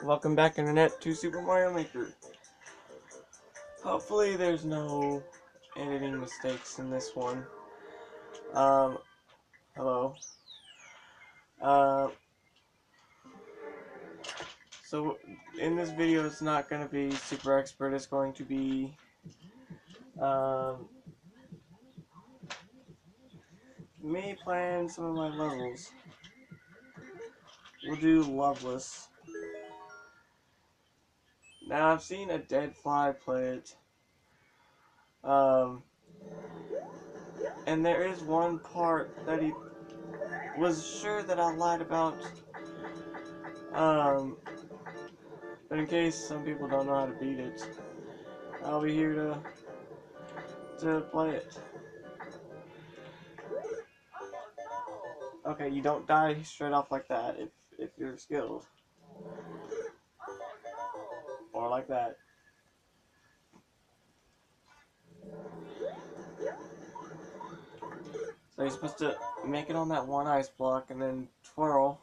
Welcome back, Internet, to Super Mario Maker. Hopefully there's no editing mistakes in this one. Hello. So in this video it's not going to be super expert, it's going to be, me playing some of my levels. We'll do Loveless. Now I've seen a Dead Fly play it. And there is one part that he was sure that I lied about. But in case some people don't know how to beat it, I'll be here to play it. Okay, you don't die straight off like that if you're skilled. Or like that. So you're supposed to make it on that one ice block and then twirl.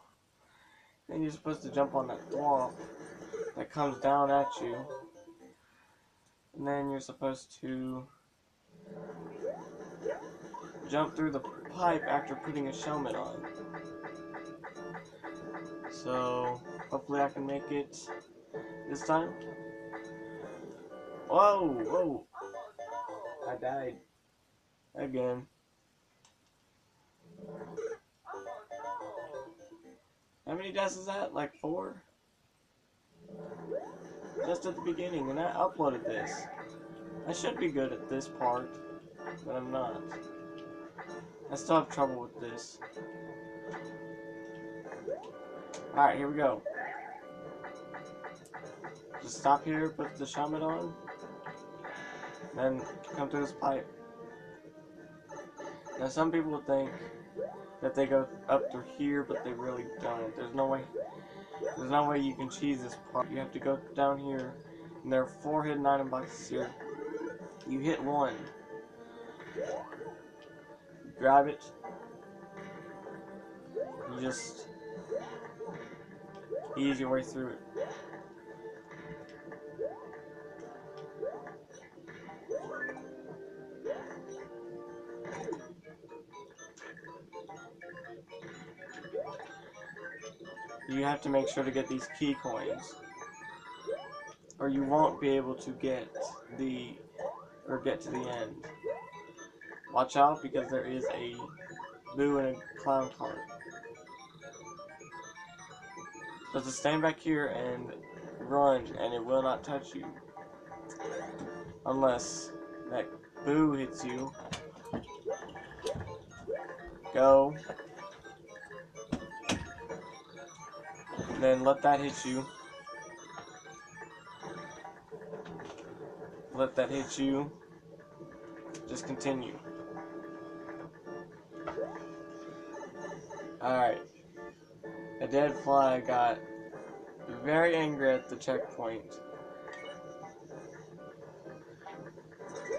Then you're supposed to jump on that thwomp that comes down at you. And then you're supposed to jump through the pipe after putting a shellmet on. So hopefully I can make it this time. Whoa, whoa. I died. Again. How many deaths is that? Like 4? Just at the beginning, and I uploaded this. I should be good at this part, but I'm not. I still have trouble with this. Alright, here we go. Just stop here, put the shellmet on, then come through this pipe. Now some people think that they go up through here, but they really don't. There's no way you can cheese this part. You have to go down here, and there are 4 hidden item boxes here. You hit one, grab it, you just ease your way through it. You have to make sure to get these key coins, or you won't be able to get to the end. Watch out, because there is a Boo and a clown cart. So just stand back here and run, and it will not touch you. Unless that Boo hits you. Go. And then let that hit you. Let that hit you. Just continue. Alright. A Dead Fly got very angry at the checkpoint.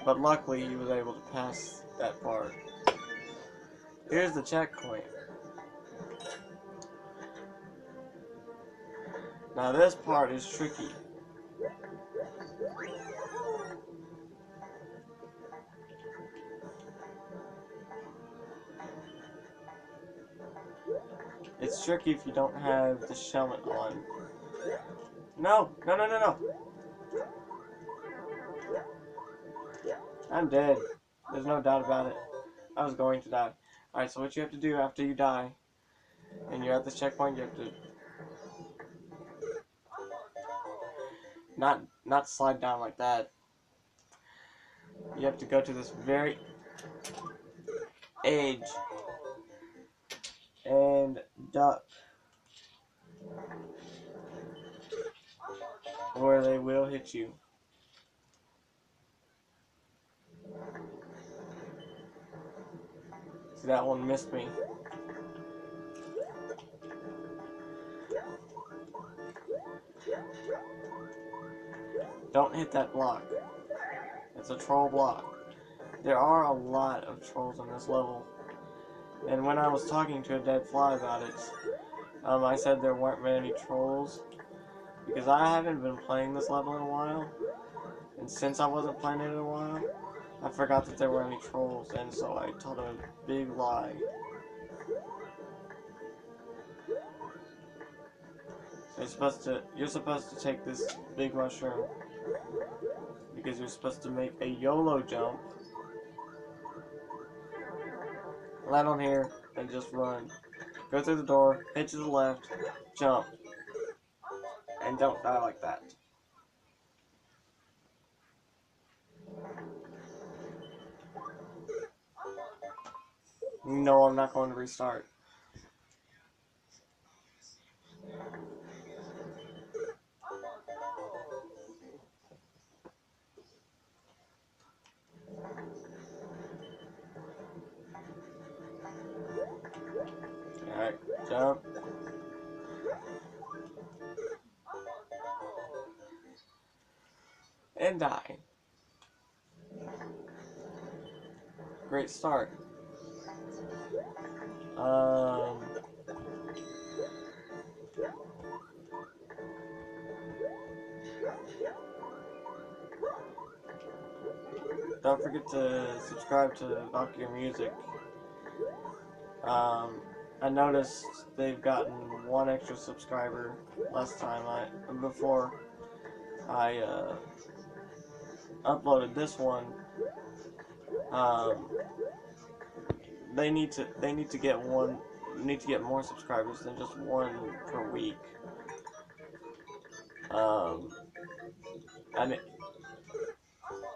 But luckily he was able to pass that part. Here's the checkpoint. Now this part is tricky. It's tricky if you don't have the shellmet on. No! No, no, no, no! I'm dead. There's no doubt about it. I was going to die. Alright, so what you have to do after you die, and you're at this checkpoint, you have to not slide down like that. You have to go to this very edge and duck, or they will hit you. See, that one missed me. Don't hit that block. It's a troll block. there are a lot of trolls on this level. And when I was talking to a dead fly about it, I said there weren't many trolls because I haven't been playing this level in a while. And since I wasn't playing it in a while, I forgot that there were any trolls, and so I told him a big lie. So you're supposed to take this big mushroom because you're supposed to make a YOLO jump. Land on here and just run. Go through the door, head to the left, jump, and don't die like that. No, I'm not going to restart. Alright, jump. And die. Great start. Don't forget to subscribe to Valkyrie Music. I noticed they've gotten one extra subscriber before I uploaded this one. They need to get more subscribers than just one per week.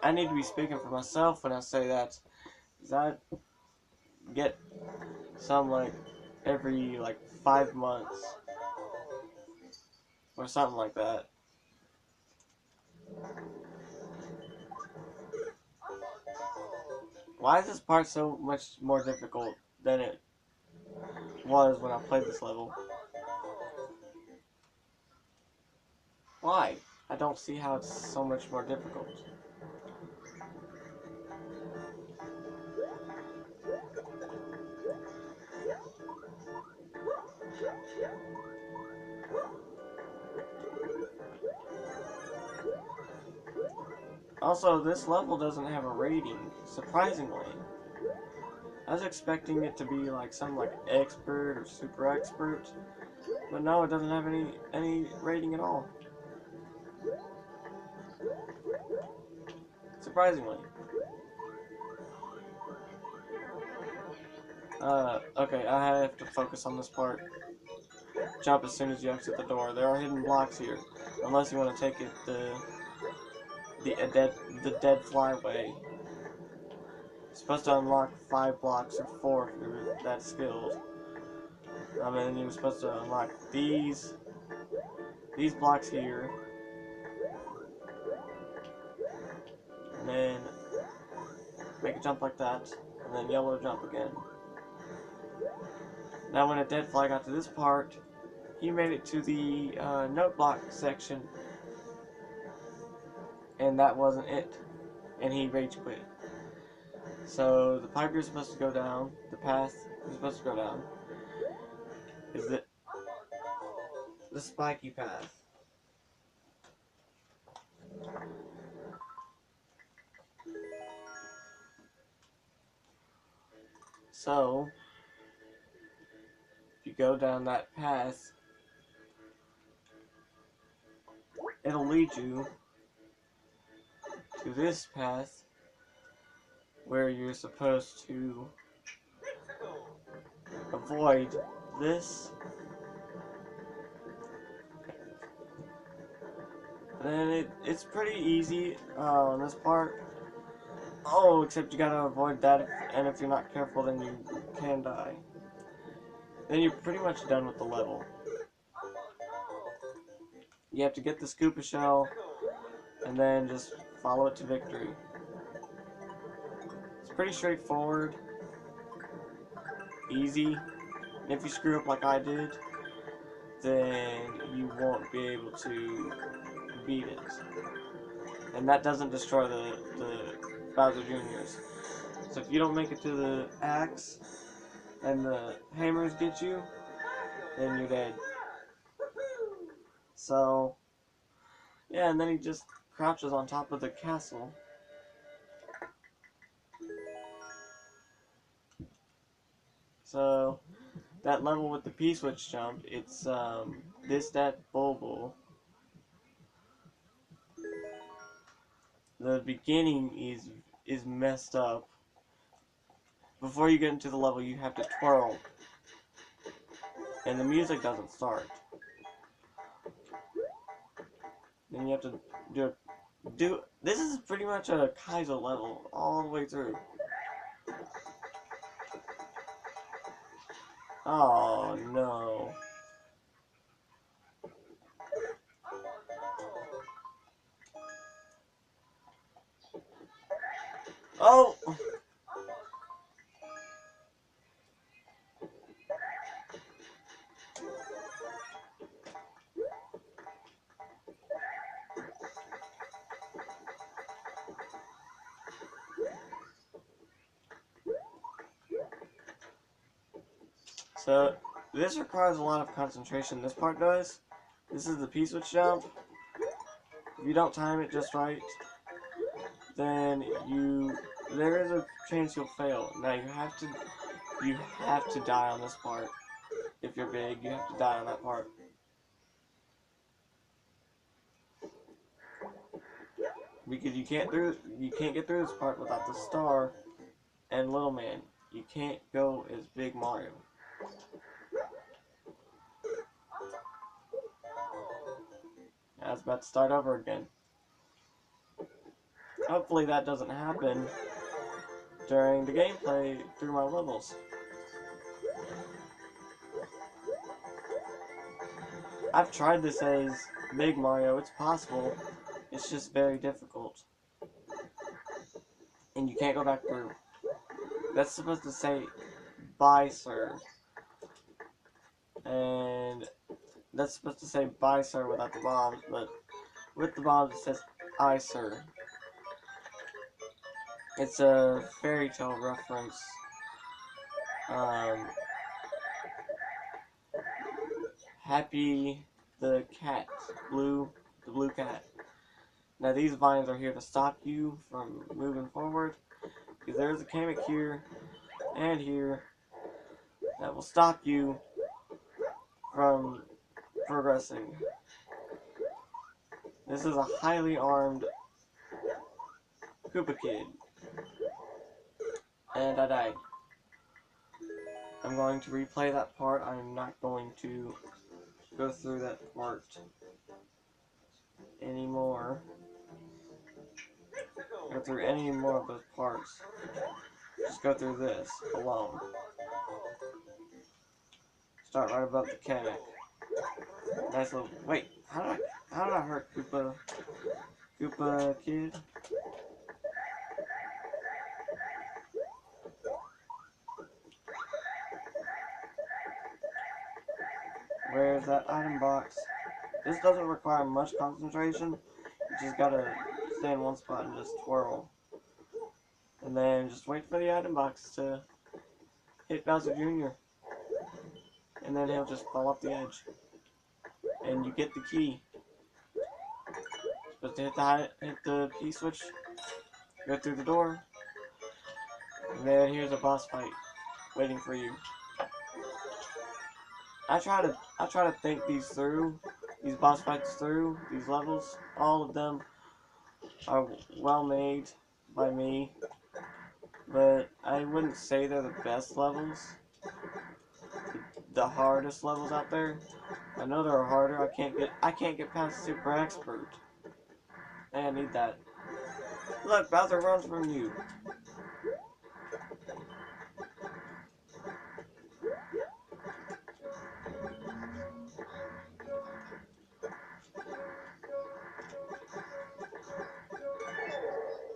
I need to be speaking for myself when I say that, because I get some like every 5 months or something like that. Why is this part so much more difficult than it was when I played this level? Why? I don't see how it's so much more difficult. Also, this level doesn't have a rating, surprisingly. I was expecting it to be some expert or super expert, but no, it doesn't have any rating at all. Surprisingly. Okay, I have to focus on this part. Jump as soon as you exit the door. There are hidden blocks here, unless you want to take it the dead flyway. You're supposed to unlock 5 blocks or 4 if you're that skilled. And then you're supposed to unlock these blocks here, and then make a jump like that, and then yellow jump again. Now when a dead fly got to this part, he made it to the note block section, and that wasn't it, and he rage quit. So the pipe you're supposed to go down, the path you're supposed to go down, is the spiky path. So if you go down that path, it'll lead you to this path where you're supposed to avoid this. And it's pretty easy on this part. Oh, except you gotta avoid that, and if you're not careful, then you can die. Then you're pretty much done with the level. You have to get the Scoopa Shell, and then just follow it to victory. It's pretty straightforward, easy, and if you screw up like I did, then you won't be able to beat it. And that doesn't destroy the Bowser Jr.'s. So if you don't make it to the axe and the hammers get you, then you're dead. So, yeah, and then he just crouches on top of the castle. So, that level with the P-switch jump, it's this, that, Bulbul. The beginning is messed up. Before you get into the level, you have to twirl, and the music doesn't start. Then you have to do. This is pretty much a Kaizo level all the way through. Oh no. Oh! So, this requires a lot of concentration. This part does. This is the P-switch jump. If you don't time it just right, then there is a chance you'll fail. Now you have to die on this part. If you're big, you have to die on that part. Because you can't get through this part without the star and Little Man. You can't go as Big Mario. I was about to start over again. Hopefully that doesn't happen during the gameplay through my levels. I've tried this as Big Mario, it's possible. It's just very difficult. And you can't go back through. That's supposed to say, bye, sir. And that's supposed to say, bye, sir, without the bombs, but with the bombs it says, I, sir. It's a fairy tale reference. Happy the cat, the blue cat. Now these vines are here to stop you from moving forward, because there's a Kamek here and here that will stop you from progressing. This is a highly armed Koopa Kid, and I died. I'm going to replay that part. I'm not going to go through that part anymore. Go through any more of those parts. Just go through this alone. Start right above the Kamek. Nice little. Wait, how did I hurt Koopa Kid? Where's that item box? This doesn't require much concentration. You just gotta stay in one spot and just twirl. And then just wait for the item box to hit Bowser Jr. And then he'll just fall off the edge. And you get the key. Supposed to hit the P-switch, go through the door, and then here's a boss fight waiting for you. I try to think these boss fights through, these levels. All of them are well made by me, but I wouldn't say they're the best levels. The hardest levels out there. I know they're harder. I can't get past Super Expert. I need that. Look, Bowser runs from you.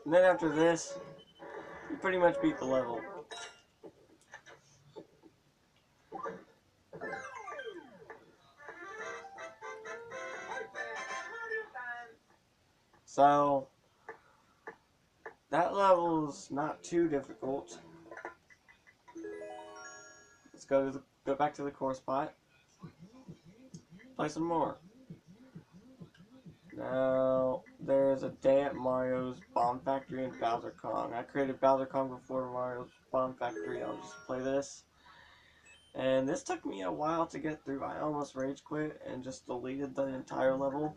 And then after this, you pretty much beat the level. So, that level's not too difficult. Let's go back to the core spot. Play some more. Now, there's a day at Mario's Bomb Factory in Bowser Kong. I created Bowser Kong before Mario's Bomb Factory. I'll just play this. And this took me a while to get through. I almost rage quit and just deleted the entire level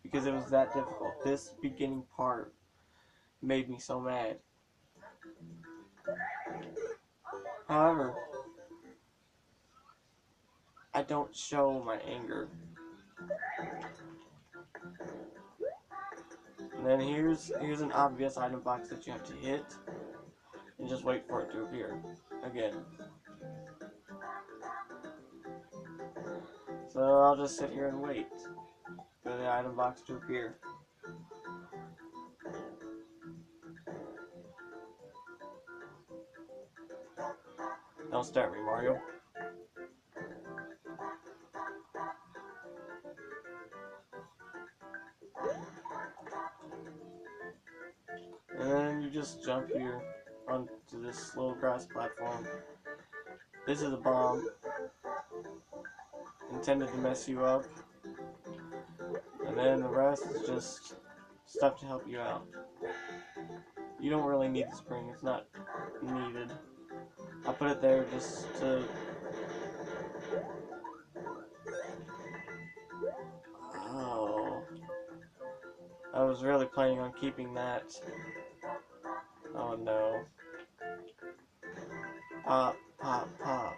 because it was that difficult. This beginning part made me so mad. However, I don't show my anger. And then here's an obvious item box that you have to hit and just wait for it to appear again. So I'll just sit here and wait for the item box to appear. Don't start me, Mario. And then you just jump here onto this little grass platform. This is a bomb intended to mess you up. And then the rest is just stuff to help you out. You don't really need the spring, it's not needed. I put it there just to... Oh. I was really planning on keeping that. Oh no. Pop, pop, pop.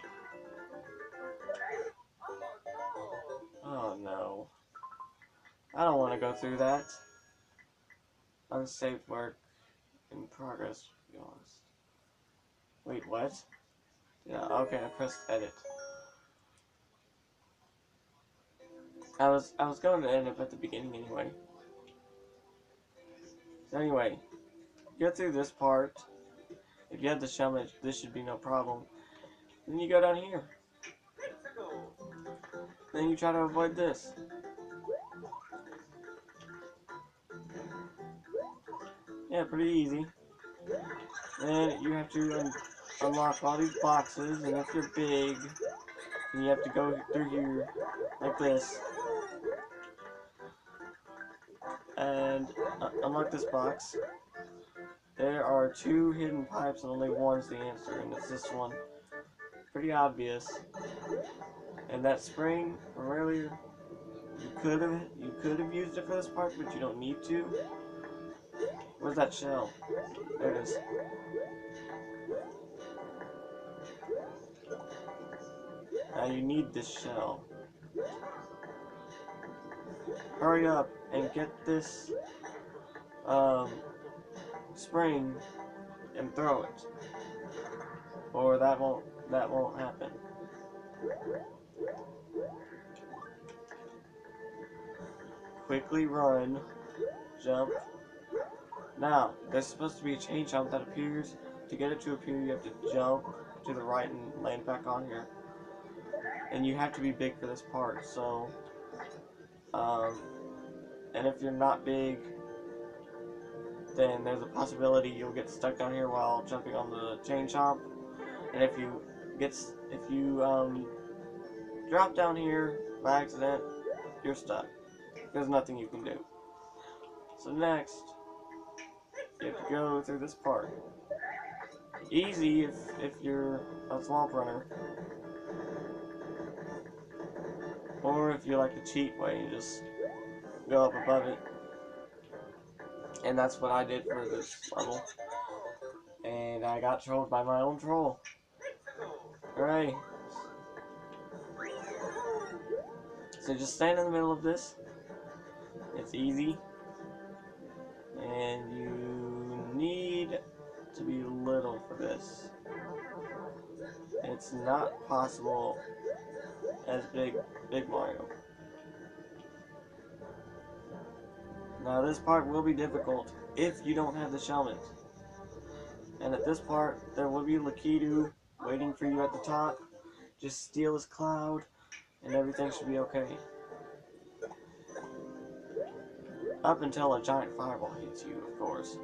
Oh no. I don't want to go through that. Unsaved work in progress, to be honest. Wait, what? Yeah, okay, I pressed edit. I was going to end up at the beginning anyway. So anyway, get through this part. If you have the shell, this should be no problem. Then you go down here. Then you try to avoid this. Yeah, pretty easy. Then you have to unlock all these boxes, and if you're big, then you have to go through here like this. And unlock this box. There are 2 hidden pipes and only one's the answer, and it's this one. Pretty obvious. And that spring from earlier, you could have used it for this part, but you don't need to. Where's that shell? There it is. Now you need this shell. Hurry up and get this spring and throw it, or that won't happen. Quickly run, jump. Now there's supposed to be a chain jump that appears. To get it to appear, you have to jump to the right and land back on here. And you have to be big for this part. So, and if you're not big, then there's a possibility you'll get stuck down here while jumping on the chain chomp. And if you drop down here by accident, you're stuck. There's nothing you can do. So next, you have to go through this part. Easy if you're a swamp runner, or if you like the cheat way, you just go up above it. And that's what I did for this level. And I got trolled by my own troll. Alright. So just stand in the middle of this. It's easy. And you need to be little for this. It's not possible as Big Mario. Now this part will be difficult if you don't have the Shellmet. And at this part, there will be Lakitu waiting for you at the top. Just steal his cloud, and everything should be okay. Up until a giant fireball hits you, of course.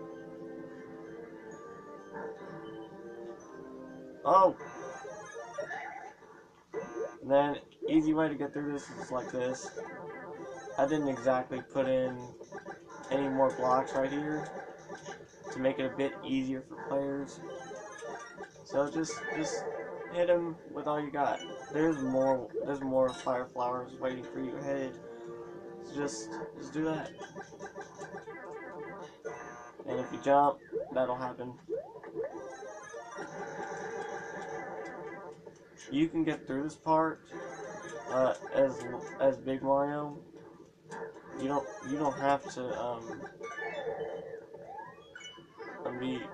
Oh! And then, easy way to get through this is like this. I didn't exactly put in any more blocks right here to make it a bit easier for players. So just hit him with all you got. There's more fire flowers waiting for you ahead. So just do that. And if you jump, that'll happen. You can get through this part as Big Mario. You don't have to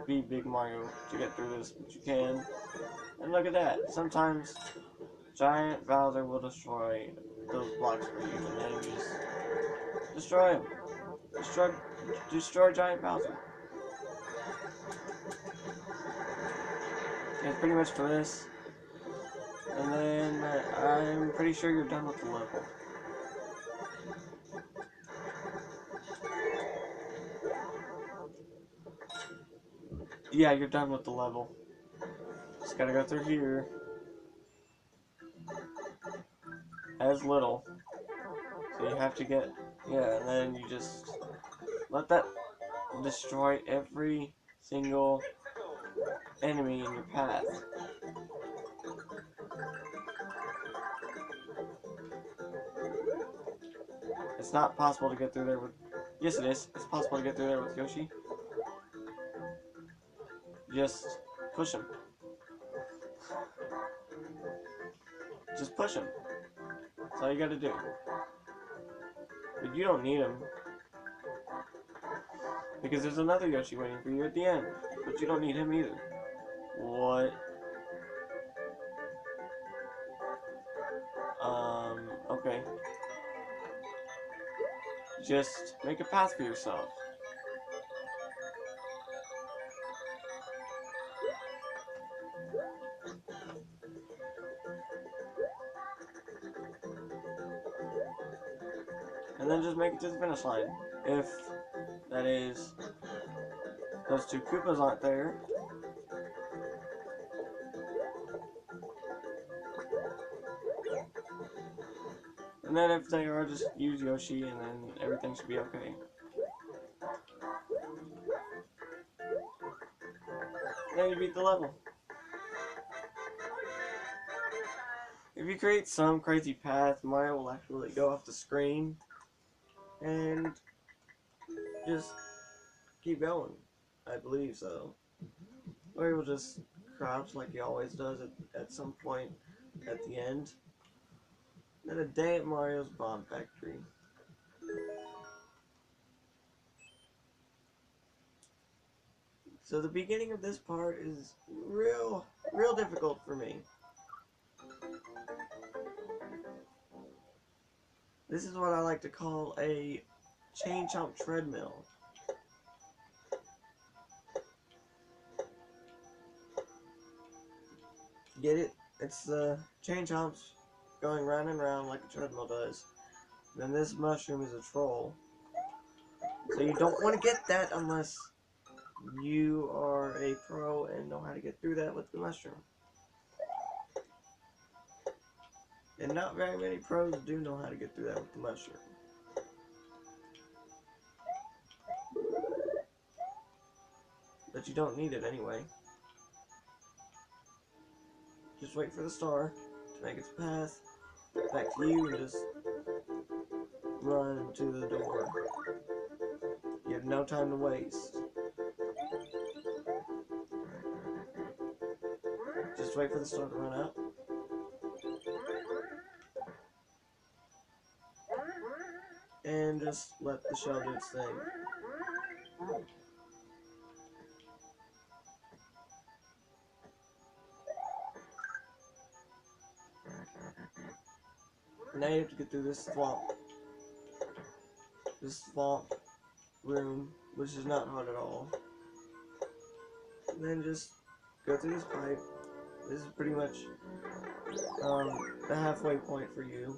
be Big Mario to get through this, but you can. And look at that. Sometimes Giant Bowser will destroy those blocks for you, and then you just destroy him. Destroy Giant Bowser. That's pretty much for this. And then I'm pretty sure you're done with the level. Yeah, you're done with the level. Just gotta go through here. As little. So you have to get, yeah, and then you just let that destroy every single enemy in your path. It's not possible to get through there with, yes it is, it's possible to get through there with Yoshi. Just push him. Just push him. That's all you gotta do. But you don't need him. Because there's another Yoshi waiting for you at the end. But you don't need him either. What? Okay. Just make a path for yourself. And then just make it to the finish line. If, that is, those two Koopas aren't there. And then if they are, just use Yoshi and then everything should be okay. Then you beat the level. If you create some crazy path, Mario will actually go off the screen and just keep going. I believe so. Or he will just crouch like he always does at some point at the end. Then a day at Mario's Bomb Factory. So the beginning of this part is real difficult for me. This is what I like to call a chain chomp treadmill. Get it? It's the chain chomps going round and round like a treadmill does. Then this mushroom is a troll. So you don't want to get that unless you are a pro and know how to get through that with the mushroom. And not very many pros do know how to get through that with the mushroom. But you don't need it anyway. Just wait for the star to make its path back to you and just run to the door. You have no time to waste. Just wait for the star to run up. And just let the shell do its thing. Now you have to get through this swamp. This swamp room, which is not hard at all. And then just go through this pipe. This is pretty much the halfway point for you.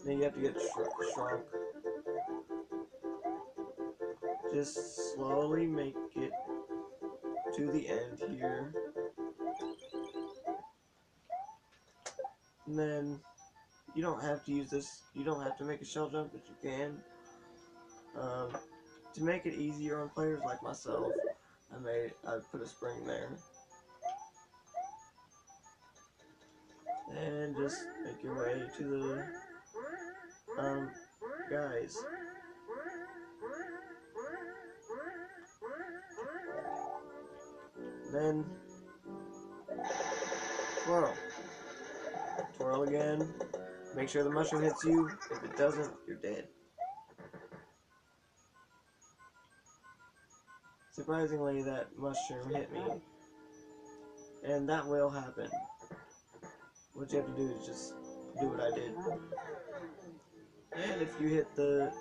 Then you have to get shrunk. Just slowly make it to the end here. And then you don't have to use this, you don't have to make a shell jump, but you can. To make it easier on players like myself, I put a spring there. And just make your way to the guys. Then twirl. Twirl again. Make sure the mushroom hits you. If it doesn't, you're dead. Surprisingly, that mushroom hit me. And that will happen. What you have to do is just do what I did. And if you hit the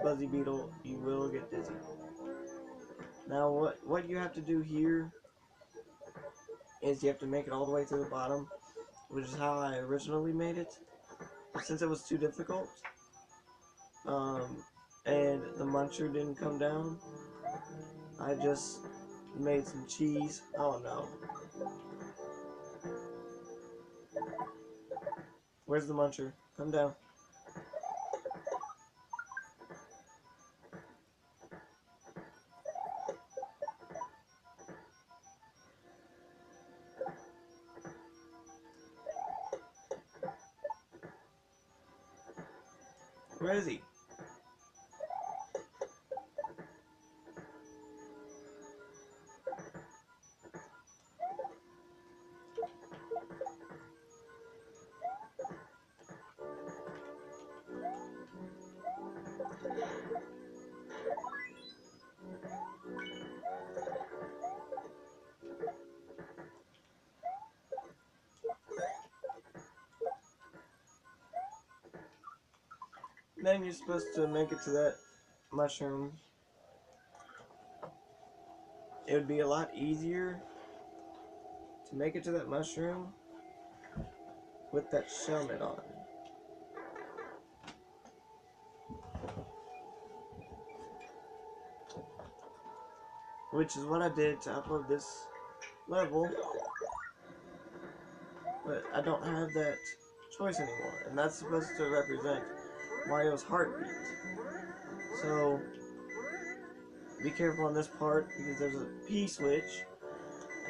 Buzzy Beetle, you will get dizzy. Now what you have to do here is you have to make it all the way to the bottom, which is how I originally made it. But since it was too difficult, and the muncher didn't come down, I just made some cheese. Oh no. Where's the muncher? Come down. Where is he? Then you're supposed to make it to that mushroom. It would be a lot easier to make it to that mushroom with that helmet on. Which is what I did to upload this level. But I don't have that choice anymore. And that's supposed to represent Mario's heartbeat. So be careful on this part because there's a P switch,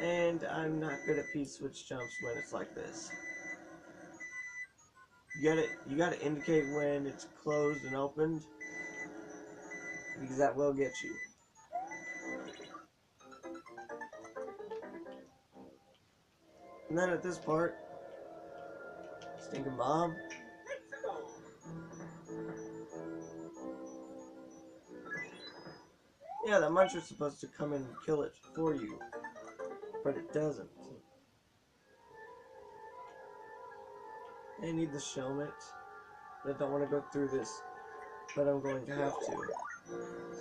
and I'm not good at P switch jumps when it's like this. You gotta indicate when it's closed and opened, because that will get you. And then at this part, Stinking Bomb. Yeah, that muncher's supposed to come and kill it for you, but it doesn't. I need the helmet, but I don't want to go through this, but I'm going to have to.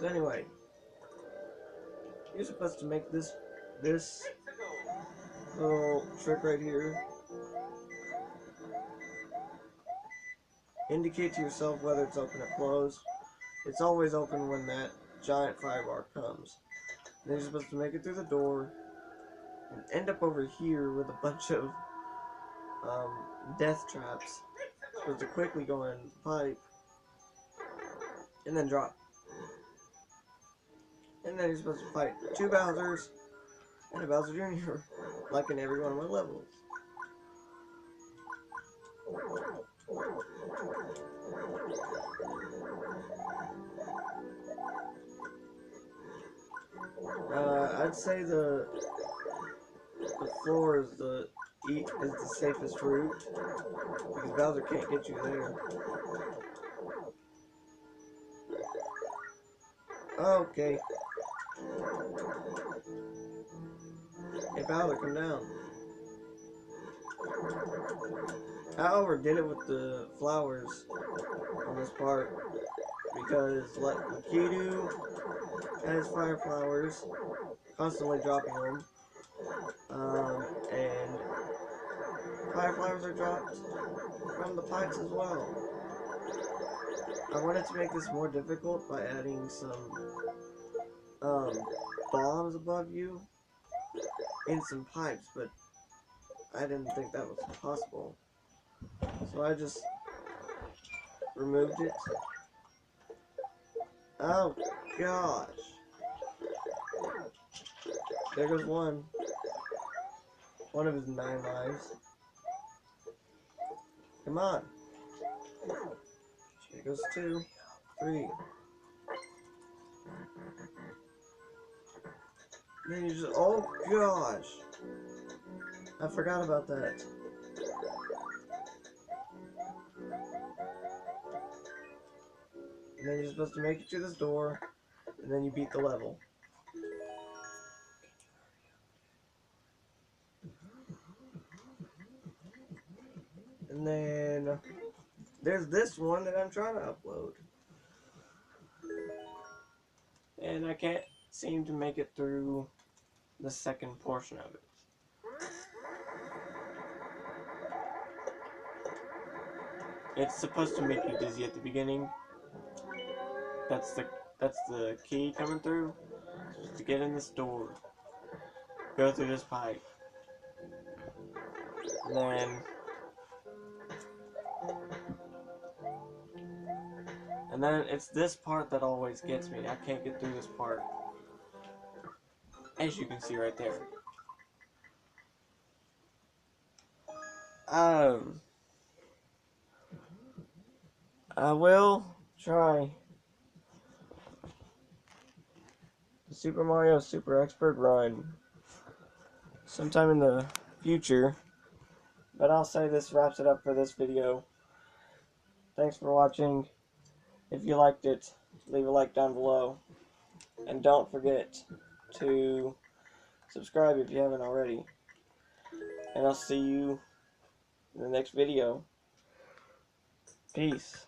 So anyway, you're supposed to make this little trick right here. Indicate to yourself whether it's open or closed. It's always open when that giant fire bar comes. Then you're supposed to make it through the door and end up over here with a bunch of death traps. You're supposed to quickly go in the pipe and then drop. And then you're supposed to fight 2 Bowsers and a Bowser Jr. like in every one of my levels. I'd say the floor is the safest route because Bowser can't get you there. Okay. Hey Bowser, come down. I overdid it with the flowers on this part because like Kidu has fire flowers, constantly dropping them, and fire flowers are dropped from the pipes as well. I wanted to make this more difficult by adding some bombs above you, in some pipes, but I didn't think that was possible. So I just removed it. Oh gosh. There goes one. One of his 9 lives. Come on. Here goes 2, 3. Then you just, oh gosh. I forgot about that. And then you're supposed to make it to this door, and then you beat the level. And then there's this one that I'm trying to upload. And I can't seem to make it through the second portion of it. It's supposed to make you dizzy at the beginning. That's the key coming through. Just to get in this door. Go through this pipe. And then it's this part that always gets me. I can't get through this part. As you can see right there. I will try the Super Mario Super Expert Run sometime in the future, but I'll say this wraps it up for this video. Thanks for watching. If you liked it, leave a like down below, and don't forget to subscribe if you haven't already, and I'll see you in the next video. Peace.